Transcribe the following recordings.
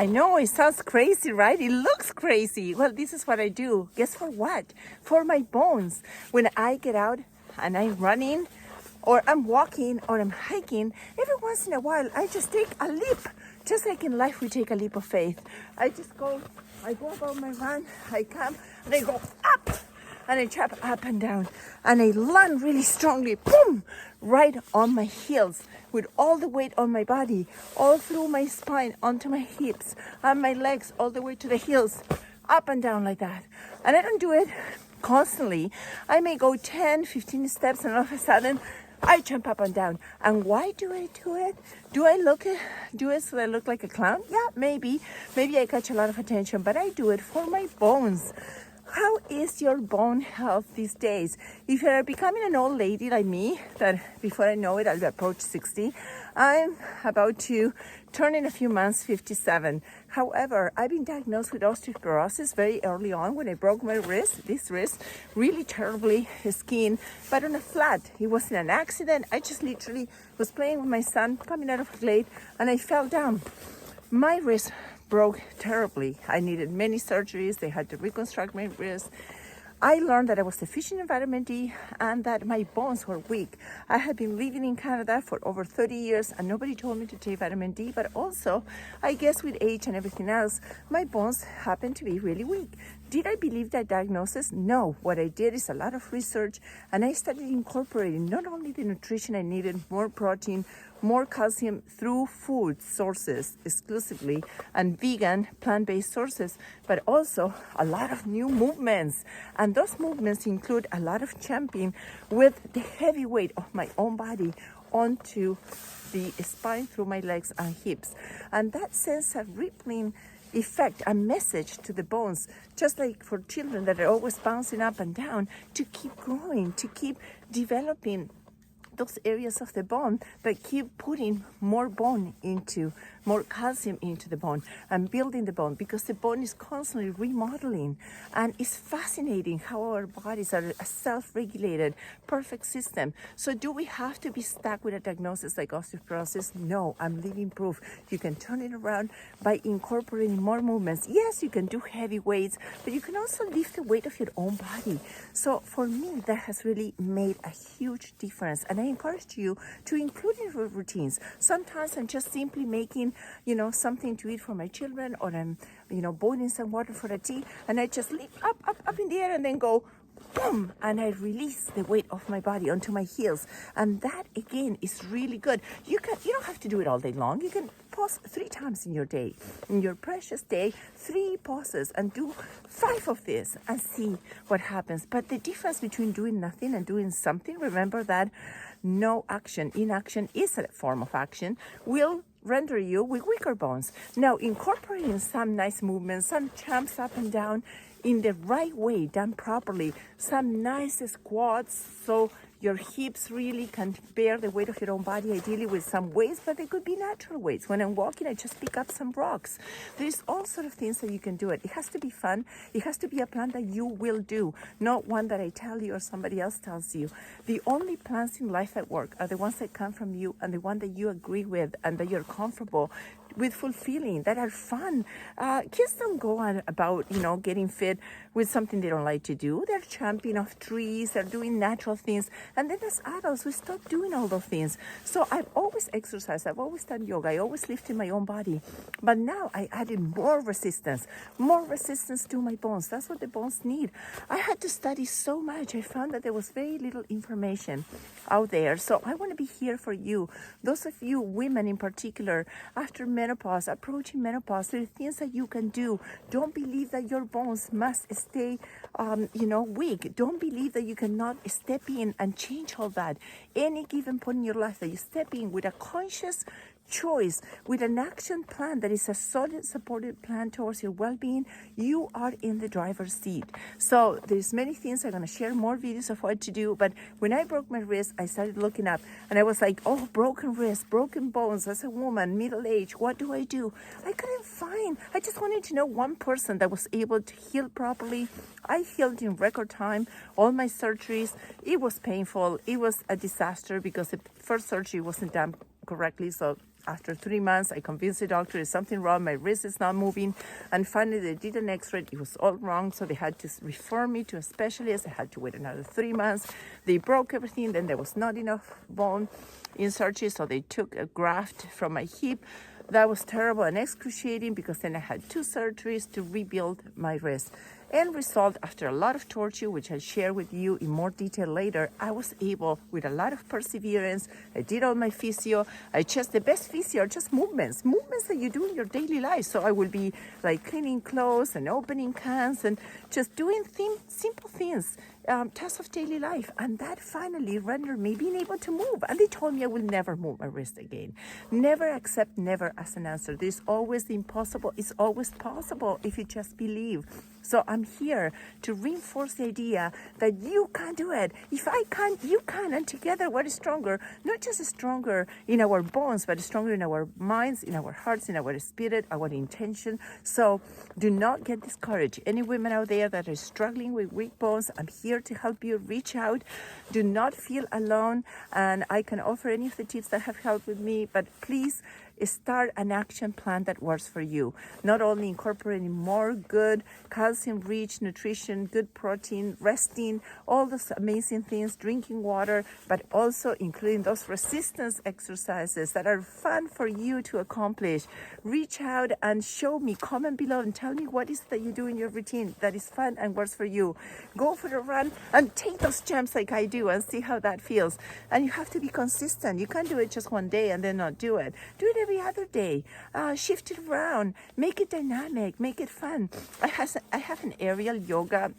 I know it sounds crazy, right? It looks crazy. Well, this is what I do. Guess for what? For my bones. When I get out and I'm running or I'm walking or I'm hiking, every once in a while I just take a leap. Just like in life, we take a leap of faith. I go about my run, I come and I go up. And I jump up and down and I land really strongly, boom, right on my heels with all the weight on my body, all through my spine, onto my hips and my legs, all the way to the heels, up and down like that. And I don't do it constantly. I may go 10, 15 steps and all of a sudden I jump up and down. And why do I do it? Do I do it so that I look like a clown? Yeah, maybe. Maybe I catch a lot of attention, but I do it for my bones. How is your bone health these days? If you're becoming an old lady like me, that before I know it, I'll approach 60, I'm about to turn in a few months 57. However, I've been diagnosed with osteoporosis very early on when I broke my wrist, this wrist, really terribly skinned, but on a flat. It wasn't an accident. I just literally was playing with my son coming out of a glade and I fell down. My wrist broke terribly. I needed many surgeries. They had to reconstruct my wrist. I learned that I was deficient in vitamin D and that my bones were weak. I had been living in Canada for over 30 years and nobody told me to take vitamin D, but also, I guess with age and everything else, my bones happened to be really weak. Did I believe that diagnosis? No. What I did is a lot of research and I started incorporating not only the nutrition I needed, more protein, more calcium through food sources exclusively and vegan plant-based sources, but also a lot of new movements. And those movements include a lot of jumping with the heavy weight of my own body onto the spine through my legs and hips. And that sends a rippling effect, a message to the bones, just like for children that are always bouncing up and down, to keep growing, to keep developing those areas of the bone that keep putting more calcium into the bone and building the bone, because the bone is constantly remodeling. And it's fascinating how our bodies are a self-regulated, perfect system. So do we have to be stuck with a diagnosis like osteoporosis? No, I'm living proof. You can turn it around by incorporating more movements. Yes, you can do heavy weights, but you can also lift the weight of your own body. So for me, that has really made a huge difference. And I encourage you to include in your routines. Sometimes I'm just simply making, something to eat for my children, or I'm, boiling some water for a tea, and I just leap up in the air and then go boom, and I release the weight of my body onto my heels. And that again is really good. You don't have to do it all day long. You can pause 3 times in your day, in your precious day, 3 pauses, and do 5 of this and see what happens. But the difference between doing nothing and doing something, remember that no action, inaction is a form of action, will render you with weaker bones. Now, incorporating some nice movements, some jumps up and down in the right way, done properly, some nice squats so your hips really can bear the weight of your own body, ideally with some weights, but they could be natural weights. When I'm walking, I just pick up some rocks. There's all sort of things that you can do it. It has to be fun. It has to be a plan that you will do, not one that I tell you or somebody else tells you. The only plans in life that work are the ones that come from you and the one that you agree with and that you're comfortable with, fulfilling, that are fun. Kids don't go on about, getting fit with something they don't like to do. They're jumping off trees, they're doing natural things. And then as adults, we stop doing all those things. So I've always exercised, I've always done yoga, I always lifted my own body. But now I added more resistance to my bones. That's what the bones need. I had to study so much. I found that there was very little information out there. So I want to be here for you. Those of you women in particular, after menopause, approaching menopause, there are things that you can do. Don't believe that your bones must stay, weak. Don't believe that you cannot step in and change all that. Any given point in your life that you step in with a conscious choice, with an action plan that is a solid supported plan towards your well-being, you are in the driver's seat. So there's many things. I'm going to share more videos of what to do, but when I broke my wrist, I started looking up and I was like, oh, broken wrist, broken bones as a woman, middle age, what do? I couldn't find. I just wanted to know one person that was able to heal properly. I healed in record time, all my surgeries. It was painful. It was a disaster because the first surgery wasn't done correctly, so After 3 months, I convinced the doctor there's something wrong. My wrist is not moving. And finally, they did an x-ray. It was all wrong. So they had to refer me to a specialist. I had to wait another 3 months. They broke everything. Then there was not enough bone in surgery. So they took a graft from my hip. That was terrible and excruciating because then I had 2 surgeries to rebuild my wrist. End result, after a lot of torture, which I'll share with you in more detail later, I was able, with a lot of perseverance, I did all my physio. I just, the best physio are just movements that you do in your daily life. So I will be like cleaning clothes and opening cans and just doing simple things, tasks of daily life. And that finally rendered me being able to move. And they told me I will never move my wrist again. Never accept never as an answer. There's always the impossible. It's always possible if you just believe. So I'm here to reinforce the idea that you can do it. If I can, you can. And together we're stronger, not just stronger in our bones, but stronger in our minds, in our hearts, in our spirit, our intention. So do not get discouraged. Any women out there that are struggling with weak bones, I'm here to help you. Reach out. Do not feel alone. And I can offer any of the tips that have helped with me, but please start an action plan that works for you. Not only incorporating more good calcium-rich nutrition, good protein, resting, all those amazing things, drinking water, but also including those resistance exercises that are fun for you to accomplish. Reach out and show me, comment below and tell me what is that you do in your routine that is fun and works for you. Go for a run and take those jumps like I do and see how that feels. And you have to be consistent. You can't do it just one day and then not do it. Do it every other day. Shift it around. Make it dynamic. Make it fun. I have an aerial yoga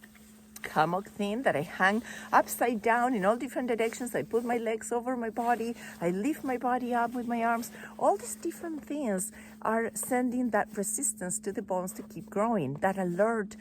hammock thing that I hang upside down in all different directions. I put my legs over my body. I lift my body up with my arms. All these different things are sending that resistance to the bones to keep growing, that alert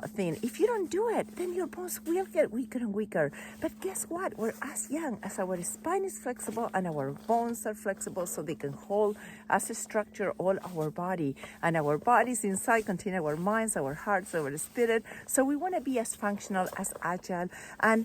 thing. If you don't do it, then your bones will get weaker and weaker. But guess what? We're as young as our spine is flexible and our bones are flexible, so they can hold as a structure all our body. And our bodies inside contain our minds, our hearts, our spirit. So we want to be as functional, as agile, and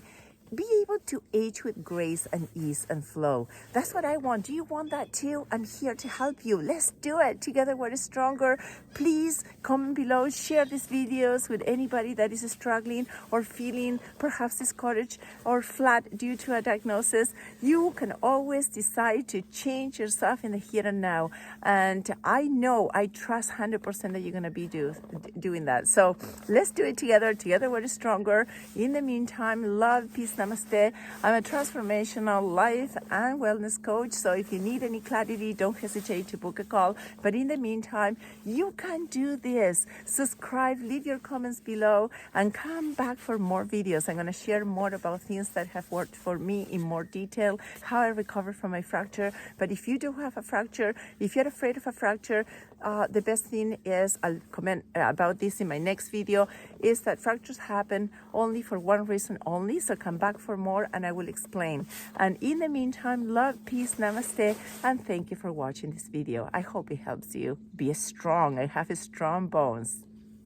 be able to age with grace and ease and flow. That's what I want. Do you want that too? I'm here to help you. Let's do it. Together we're stronger. Please comment below. Share these videos with anybody that is struggling or feeling perhaps discouraged or flat due to a diagnosis. You can always decide to change yourself in the here and now. And I know, I trust 100% that you're going to be doing that. So let's do it together. Together we're stronger. In the meantime, love, peace, namaste. I'm a transformational life and wellness coach. So if you need any clarity, don't hesitate to book a call. But in the meantime, you can do this. Subscribe, leave your comments below, and come back for more videos. I'm going to share more about things that have worked for me in more detail, how I recovered from my fracture. But if you do have a fracture, if you're afraid of a fracture, the best thing is, I'll comment about this in my next video, is that fractures happen only for one reason only. So come back for more and I will explain. And in the meantime, love, peace, namaste, and thank you for watching this video. I hope it helps you. Be strong and have strong bones.